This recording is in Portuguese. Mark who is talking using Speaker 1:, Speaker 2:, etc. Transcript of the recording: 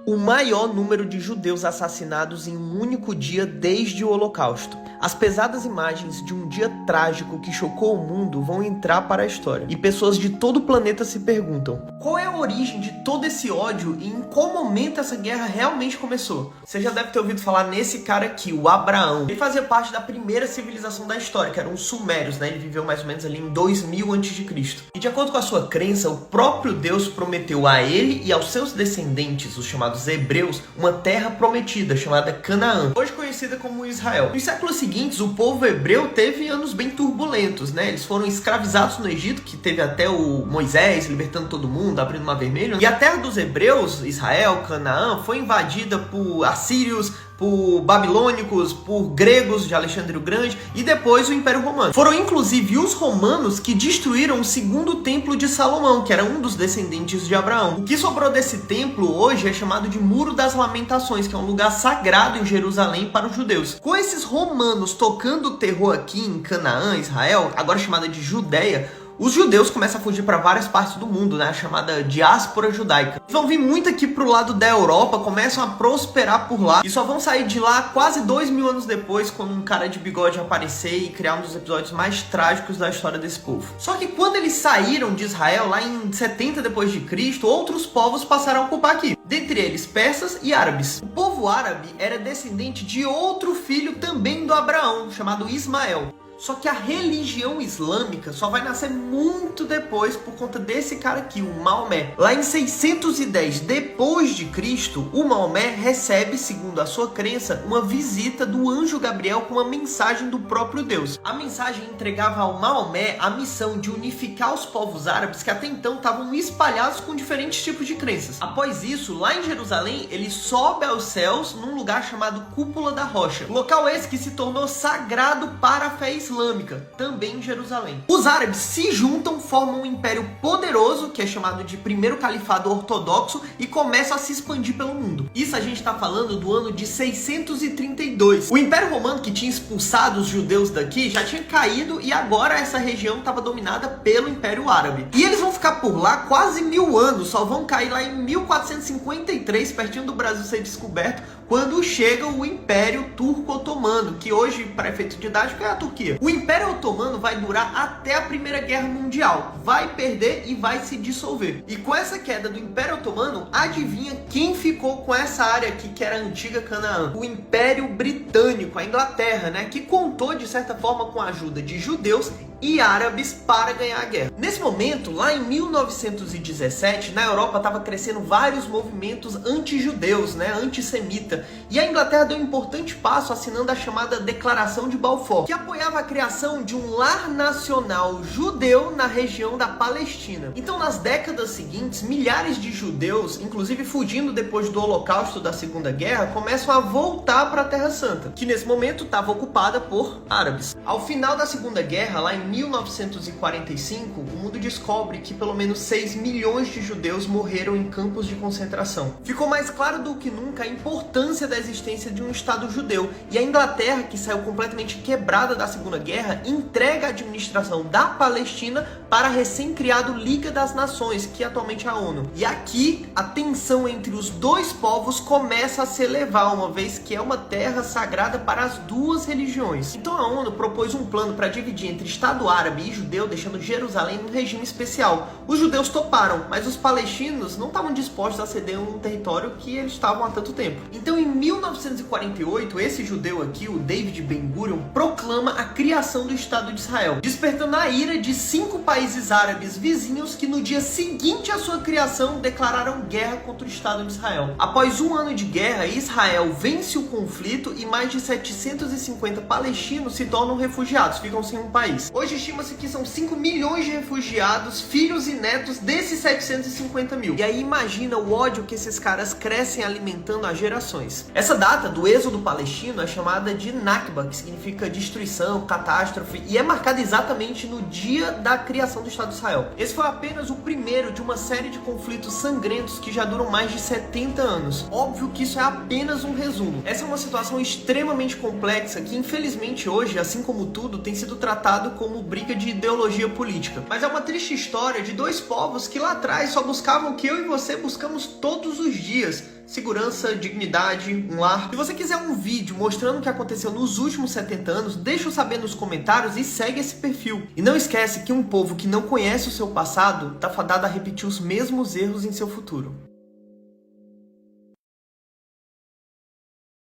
Speaker 1: O maior número de judeus assassinados em um único dia desde o Holocausto. As pesadas imagens de um dia trágico que chocou o mundo vão entrar para a história. E pessoas de todo o planeta se perguntam: qual é a origem de todo esse ódio e em qual momento essa guerra realmente começou? Você já deve ter ouvido falar nesse cara aqui, o Abraão. Ele fazia parte da primeira civilização da história, que eram os sumérios, né? Ele viveu mais ou menos ali em 2000 a.C. E de acordo com a sua crença, o próprio Deus prometeu a ele e aos seus descendentes, os chamados hebreus, uma terra prometida chamada Canaã, hoje conhecida como Israel. Nos séculos seguintes, o povo hebreu teve anos bem turbulentos, né? Eles foram escravizados no Egito, que teve até o Moisés libertando todo mundo, abrindo o Mar Vermelho. E a terra dos hebreus, Israel, Canaã, foi invadida por assírios, por babilônicos, por gregos de Alexandre o Grande e depois o Império Romano. Foram inclusive os romanos que destruíram o segundo templo de Salomão, que era um dos descendentes de Abraão. O que sobrou desse templo hoje é chamado de Muro das Lamentações, que é um lugar sagrado em Jerusalém para os judeus. Com esses romanos tocando terror aqui em Canaã, Israel, agora chamada de Judéia, os judeus começam a fugir para várias partes do mundo, né? A chamada diáspora judaica. Eles vão vir muito aqui pro lado da Europa, começam a prosperar por lá e só vão sair de lá quase 2000 anos depois, quando um cara de bigode aparecer e criar um dos episódios mais trágicos da história desse povo. Só que quando eles saíram de Israel, lá em 70 depois de Cristo, outros povos passaram a ocupar aqui. Dentre eles, persas e árabes. O povo árabe era descendente de outro filho também do Abraão, chamado Ismael. Só que a religião islâmica só vai nascer muito depois por conta desse cara aqui, o Maomé. Lá em 610 depois de Cristo, o Maomé recebe, segundo a sua crença, uma visita do anjo Gabriel com uma mensagem do próprio Deus. A mensagem entregava ao Maomé a missão de unificar os povos árabes que até então estavam espalhados com diferentes tipos de crenças. Após isso, lá em Jerusalém, ele sobe aos céus num lugar chamado Cúpula da Rocha. Local esse que se tornou sagrado para a fé islâmica, também em Jerusalém. Os árabes se juntam, formam um império poderoso, que é chamado de Primeiro Califado Ortodoxo, e começam a se expandir pelo mundo. Isso a gente está falando do ano de 632. O Império Romano, que tinha expulsado os judeus daqui, já tinha caído e agora essa região estava dominada pelo Império Árabe. E eles vão ficar por lá quase 1000 anos, só vão cair lá em 1453, pertinho do Brasil ser descoberto, quando chega o Império Turco-Otomano, que hoje, para efeito didático, é a Turquia. O Império Otomano vai durar até a Primeira Guerra Mundial, vai perder e vai se dissolver. E com essa queda do Império Otomano, adivinha quem ficou com essa área aqui que era a antiga Canaã? O Império Britânico, a Inglaterra, né? Que contou de certa forma com a ajuda de judeus e árabes para ganhar a guerra. Nesse momento, lá em 1917, na Europa estava crescendo vários movimentos anti-judeus, né, antissemita, e a Inglaterra deu um importante passo assinando a chamada Declaração de Balfour, que apoiava a criação de um lar nacional judeu na região da Palestina. Então, nas décadas seguintes, milhares de judeus, inclusive fugindo depois do Holocausto da Segunda Guerra, começam a voltar para a Terra Santa, que nesse momento estava ocupada por árabes. Ao final da Segunda Guerra, lá em 1945, o mundo descobre que pelo menos 6 milhões de judeus morreram em campos de concentração. Ficou mais claro do que nunca a importância da existência de um Estado judeu, e a Inglaterra, que saiu completamente quebrada da Segunda Guerra, entrega a administração da Palestina para a recém-criado Liga das Nações, que atualmente é a ONU. E aqui, a tensão entre os dois povos começa a se elevar, uma vez que é uma terra sagrada para as duas religiões. Então a ONU propôs um plano para dividir entre Estado árabe e judeu, deixando Jerusalém num regime especial. Os judeus toparam, mas os palestinos não estavam dispostos a ceder um território que eles estavam há tanto tempo. Então, em 1948, esse judeu aqui, o David Ben-Gurion, proclama a criação do Estado de Israel, despertando a ira de 5 países árabes vizinhos que no dia seguinte à sua criação declararam guerra contra o Estado de Israel. Após um ano de guerra, Israel vence o conflito e mais de 750 palestinos se tornam refugiados, ficam sem um país. Hoje estima-se que são 5 milhões de refugiados, filhos e netos desses 750 mil. E aí imagina o ódio que esses caras crescem alimentando há gerações. Essa data do êxodo palestino é chamada de Nakba, que significa destruição, catástrofe, e é marcada exatamente no dia da criação do Estado de Israel. Esse foi apenas o primeiro de uma série de conflitos sangrentos que já duram mais de 70 anos. Óbvio que isso é apenas um resumo. Essa é uma situação extremamente complexa que, infelizmente, hoje, assim como tudo, tem sido tratado como briga de ideologia política. Mas é uma triste história de dois povos que lá atrás só buscavam o que eu e você buscamos todos os dias: segurança, dignidade, um lar. Se você quiser um vídeo mostrando o que aconteceu nos últimos 70 anos, deixa eu saber nos comentários e segue esse perfil. E não esquece que um povo que não conhece o seu passado tá fadado a repetir os mesmos erros em seu futuro.